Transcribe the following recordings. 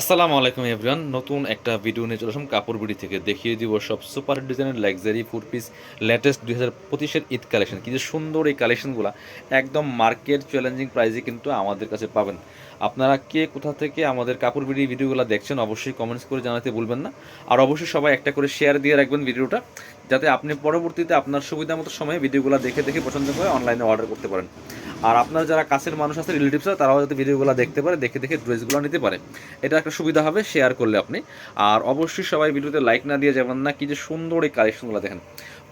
আসসালামু আলাইকুম এভরিওয়ান, নতুন একটা ভিডিও নিয়ে চলে আসলাম কাপড় বিডি থেকে। দেখিয়ে দিব সব সুপার ডিজাইনের লাক্সারি ফোর পিস লেটেস্ট 2025-এর ঈদ কালেকশন। কি যে সুন্দর এই কালেকশনগুলো, একদম মার্কেট চ্যালেঞ্জিং প্রাইসে কিন্তু আমাদের কাছে পাবেন। আপনারা কে কোথা থেকে আমাদের কাপড় বিডি ভিডিওগুলো দেখছেন অবশ্যই কমেন্টস করে জানাতে ভুলবেন না। আর অবশ্যই সবাই একটা করে শেয়ার দিয়ে রাখবেন ভিডিওটা, যাতে আপনি পরবর্তীতে আপনার সুবিধা মতো সময়ে ভিডিওগুলো দেখে দেখে পছন্দ করে অনলাইনে অর্ডার করতে পারেন। আর আপনার যারা কাছের মানুষ আছে, রিলেটিভসরা, তারাও যাতে ভিডিওগুলো দেখতে পারে, দেখে দেখে ড্রেসগুলো নিতে পারে। এটা একটা সুবিধা হবে শেয়ার করলে আপনি। আর অবশ্যই সবাই ভিডিওতে লাইক না দিয়ে যাবেন না। কি যে সুন্দর এই কালেকশনগুলো দেখেন।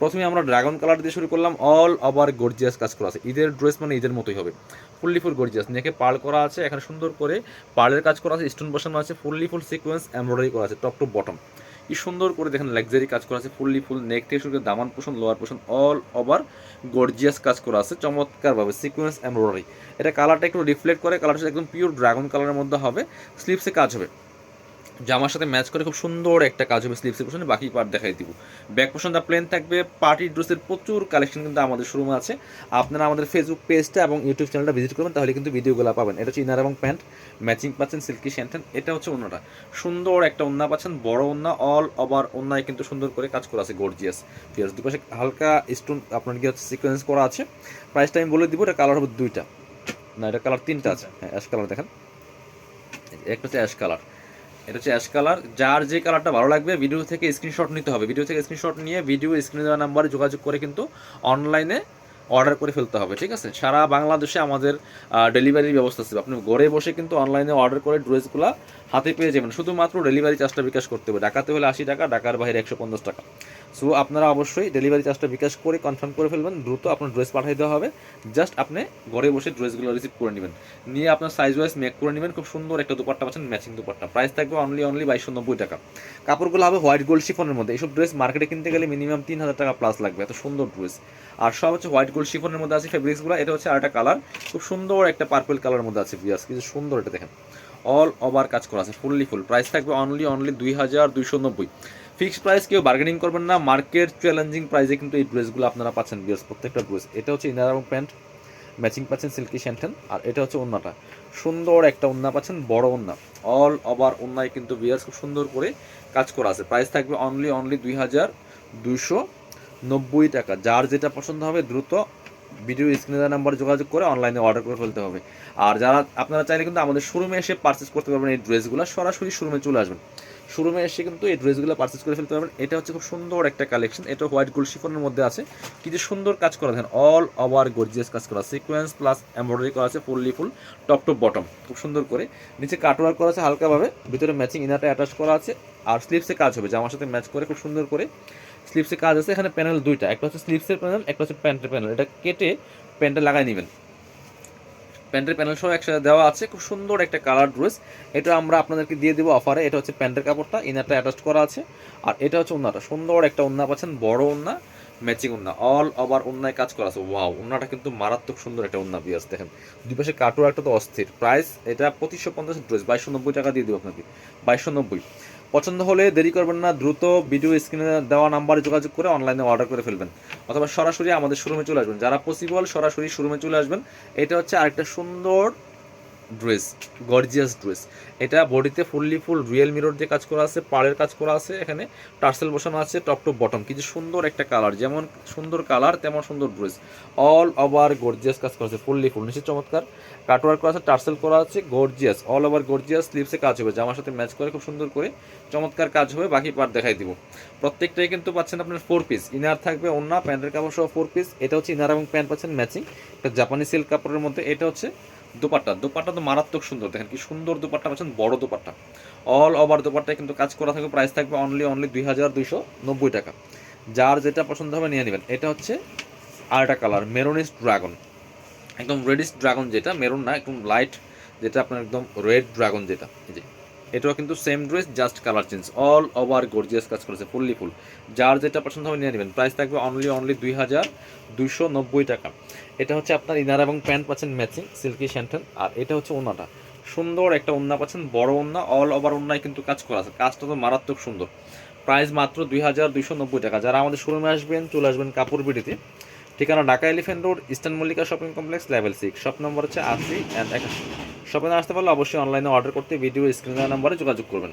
প্রথমে আমরা ড্রাগন কালার দিয়ে শুরু করলাম। অল ওভার গর্জিয়াস কাজ করা আছে। ঈদের ড্রেস মানে ঈদের মতোই হবে। ফুললি ফুল গর্জিয়াস, নেকে পার্ল করা আছে, এখানে সুন্দর করে পার্লের কাজ করা আছে, স্টোন বসানো আছে, ফুললি ফুল সিকোয়েন্স এমব্রয়ডারি করা আছে টপ টু বটম। কি সুন্দর করে দেখেন লাক্সারি কাজ করা আছে, ফুললি ফুল নেক থেকে শুরু করে দামান পোষণ লোয়ার পোষণ অল ওভার গর্জিয়াস কাজ করা আছে চমৎকারভাবে সিকোয়েন্স এমব্রয়ডারি। এটা কালারটা একটু রিফ্লেক্ট করে, কালারটা একদম পিওর ড্রাগন কালারের মধ্যে হবে। স্লিপসে কাজ হবে, জামার সাথে ম্যাচ করে খুব সুন্দর একটা কাজ হবে স্লিপসের পোশনে। বাকি পার্ট দেখাই দিব। ব্যাক পোশনটা প্লেন থাকবে। পার্টি ড্রেসের প্রচুর কালেকশন কিন্তু আমাদের শোরুমে আছে। আপনারা আমাদের ফেসবুক পেজটা এবং ইউটিউব চ্যানেলটা ভিজিট করবেন, তাহলে কিন্তু ভিডিওগুলো পাবেন। এটা হচ্ছে ইনার এবং প্যান্ট ম্যাচিং পাচ্ছেন, সিল্কি শ্যান্টেন। এটা হচ্ছে ওন্নাটা, সুন্দর একটা ওন্না পাচ্ছেন, বড় ওন্না। অল ওভার ওন্নায় কিন্তু সুন্দর করে কাজ করা আছে গর্জিয়াস পিয়ার্স। দুপাশে হালকা স্টোন আপনার কি হচ্ছে সিকোয়েন্স করা আছে। প্রাইসটা আমি বলে দিব। এটা কালার হবে দুইটা, না এটা কালার তিনটা আছে। হ্যাঁ, অ্যাশ কালার দেখেন, একটা হচ্ছে অ্যাশ কালার, এটা হচ্ছে অ্যাশ কালার। যার যে কালারটা ভালো লাগবে ভিডিও থেকে স্ক্রিনশট নিতে হবে। ভিডিও থেকে স্ক্রিনশট নিয়ে ভিডিও স্ক্রিনে দেওয়া নাম্বারে যোগাযোগ করে কিন্তু অনলাইনে অর্ডার করে ফেলতে হবে। ঠিক আছে, সারা বাংলাদেশে আমাদের ডেলিভারির ব্যবস্থা আছে। আপনি ঘরে বসে কিন্তু অনলাইনে অর্ডার করে ড্রেসগুলো হাতে পেয়ে যাবেন। শুধুমাত্র ডেলিভারি চার্জটা বিকাশ করতে হবে। ঢাকাতে হলে 80 টাকা, ঢাকার বাইরে 150 টাকা। সো আপনারা অবশ্যই ডেলিভারি চার্জটা বিকাশ করে কনফার্ম করে ফেলবেন। দ্রুত আপনার ড্রেস পাঠিয়ে দেওয়া হবে। জাস্ট আপনি ঘরে বসে ড্রেসগুলো রিসিভ করে নেবেন, নিয়ে আপনার সাইজ ওয়াইজ মেক করে নেবেন। খুব সুন্দর একটা দুপাট্টা পাচ্ছেন, ম্যাচিং দুপাট্টা। প্রাইস থাকবে অনলি 2290 টাকা। কাপড়গুলো হবে হোয়াইট গোল্ড শিফনের মধ্যে। এইসব ড্রেস মার্কেটে কিনতে গেলে মিনিমাম 3000 টাকা প্লাস লাগবে, এত সুন্দর ড্রেস। আর সব হচ্ছে হোয়াইট গোল্ড শিফনের মধ্যে আছে ফেব্রিক্সগুলো। এটা হচ্ছে আরেকটা কালার, খুব সুন্দর একটা পার্পল কালারের মধ্যে আছে বিয়াস। কিছু সুন্দর, এটা দেখেন অল ওভার কাজ করা আছে ফুললি ফুল। প্রাইস থাকবে অনলি 2290। ফিক্সড প্রাইস, কেউ বার্গেনিং করবেন না। মার্কেট চ্যালেঞ্জিং প্রাইসে কিন্তু এই ড্রেসগুলো আপনারা পাচ্ছেন বিয়াস, প্রত্যেকটা ড্রেস। এটা হচ্ছে ইনার এবং প্যান্ট ম্যাচিং পাচ্ছেন, সিল্কি শ্যান্টেন। আর এটা হচ্ছে ওন্নাটা, সুন্দর একটা ওন্না পাচ্ছেন, বড় ওন্না। অল ওভার ওন্নায় কিন্তু বিয়ার্স খুব সুন্দর করে কাজ করা আছে। প্রাইস থাকবে অনলি 2290 টাকা। যার যেটা পছন্দ হবে দ্রুত ভিডিও স্ক্রিনে দেওয়া নাম্বার যোগাযোগ করে অনলাইনে অর্ডার করে ফেলতে হবে। আর যারা আপনারা চাইলে কিন্তু আমাদের শোরুমে এসে পারচেস করতে পারবেন এই ড্রেসগুলো। সরাসরি শোরুমে চলে আসবেন, শোরুমে এসে কিন্তু এই ড্রেসগুলো পারচেস করে ফেলতে পারবেন। এটা হচ্ছে খুব সুন্দর একটা কালেকশন। এটা হোয়াইট গোল্ড শিফনের মধ্যে আছে। কি যে সুন্দর কাজ করা দেখেন, অল ওভার গর্জিয়াস কাজ করা, সিকোয়েন্স প্লাস এমব্রয়ডারি করা আছে, fully full top to bottom. খুব সুন্দর করে নিচে কাটওয়ার্ক করা আছে হালকাভাবে, ভিতরে ম্যাচিং ইনারটা অ্যাটাচ করা আছে। আর স্লিপসে কাজ হবে, জামার সাথে ম্যাচ করে খুব সুন্দর করে স্লিপসে কাজ আছে। এখানে প্যানেল দুইটা, একটা হচ্ছে স্লিপসের প্যানেল, একটা হচ্ছে প্যান্টের প্যানেল। এটা কেটে প্যান্টে লাগাই নেবেন। প্যান্টের প্যানেল সহ একসাথে দেওয়া আছে। খুব সুন্দর একটা কালার ড্রেস। এটা আমরা আপনাদেরকে দিয়ে দেবো অফারে। এটা হচ্ছে প্যান্টের কাপড়টা, ইনারটা অ্যাটাচ করা আছে। আর এটা হচ্ছে ওন্নাটা, সুন্দর একটা ওন্না পাচ্ছেন, বড় ওন্না, ম্যাচিং ওন্না। অল ওভার ওন্নায় কাজ করা আছে। ওয়াও, ওন্নাটা কিন্তু মারাত্মক সুন্দর একটা ওন্না বিয়াস দেখেন। দুই পাশে কাটুয়া একটা তো অস্থির। প্রাইস এটা 2550 ড্রেস, 2290 টাকা দিয়ে দেবো আপনাকে, 2290। পছন্দ হলে দেরি করবেন না, দ্রুত ভিডিও স্ক্রিনে দেওয়া নাম্বারে যোগাযোগ করে অনলাইনে অর্ডার করে ফেলবেন, অথবা সরাসরি আমাদের শোরুমে চলে আসবেন। যারা পসিবল সরাসরি শোরুমে চলে আসবেন। এটা হচ্ছে আরেকটা সুন্দর ড্রেস, গর্জিয়াস ড্রেস। এটা বডিতে ফুললি ফুল রিয়েল মিরর দিয়ে কাজ করা আছে, পাড়ের কাজ করা আছে, এখানে টার্সেল বসানো আছে টপ টু বটম। কিছু সুন্দর একটা কালার, যেমন সুন্দর কালার তেমন সুন্দর ড্রেস। অল ওভার গর্জিয়াস কাজ করা আছে, ফুললি ফুল নিচে চমৎকার কাটওয়ার্ক করা আছে, টার্সেল করা আছে, গর্জিয়াস অল ওভার গর্জিয়াস। স্লিপসে কাজ হবে, জামার সাথে ম্যাচ করে খুব সুন্দর করে চমৎকার কাজ হবে। বাকি পার্ট দেখাই দিব। প্রত্যেকটাই কিন্তু পাচ্ছেন আপনার 4 পিস। ইনার থাকবে ওন্না, প্যান্টের কাপড় সহ 4 পিস। এটা হচ্ছে ইনার এবং প্যান্ট পাচ্ছেন ম্যাচিং, একটা জাপানি সিল্ক কাপড়ের মধ্যে। এটা হচ্ছে দোপাট্টা, দোপাট্টা তো মারাত্মক সুন্দর দেখেন, কি সুন্দর দোপাট্টা পাচ্ছেন, বড় দোপাট্টা। অল ওভার দোপাট্টায় কিন্তু কাজ করা থাকবে। প্রাইস থাকবে অনলি 2290 টাকা। যার যেটা পছন্দ হবে নিয়ে নেবেন। এটা হচ্ছে আরেকটা কালার, মেরুনিস ড্রাগন, একদম রেডিশ ড্রাগন, যেটা মেরুন না, একদম লাইট, যেটা আপনার একদম রেড ড্রাগন যেটা। এই যে এটাও কিন্তু same dress, just colour change. All over gorgeous কাজ করেছে, ফুললি ফুল। যার যেটা পছন্দ হবে নিয়ে নেবেন। প্রাইস থাকবে অনলি 2290 টাকা। এটা হচ্ছে আপনার ইনার এবং প্যান্ট পাচ্ছেন ম্যাচিং, সিল্কি শ্যান্টেন। আর এটা হচ্ছে ওন্নাটা, সুন্দর একটা ওন্না পাচ্ছেন, বড় ওন্না। অল ওভার ওন্নায় কিন্তু কাজ করা আছে, কাজটা তো মারাত্মক সুন্দর। প্রাইস মাত্র 2290 টাকা। যারা আমাদের শোরুমে আসবেন চলে আসবেন কাপড় বিডিতে। ঠিকানা Dhaka elephant road, eastern Mallika shopping complex, level 6, shop number হচ্ছে 80 অ্যান্ড 81। শপে না আসতে পারলে অবশ্যই অনলাইনে অর্ডার করতে ভিডিও স্ক্রিনে দেওয়া নাম্বারে যোগাযোগ করবেন।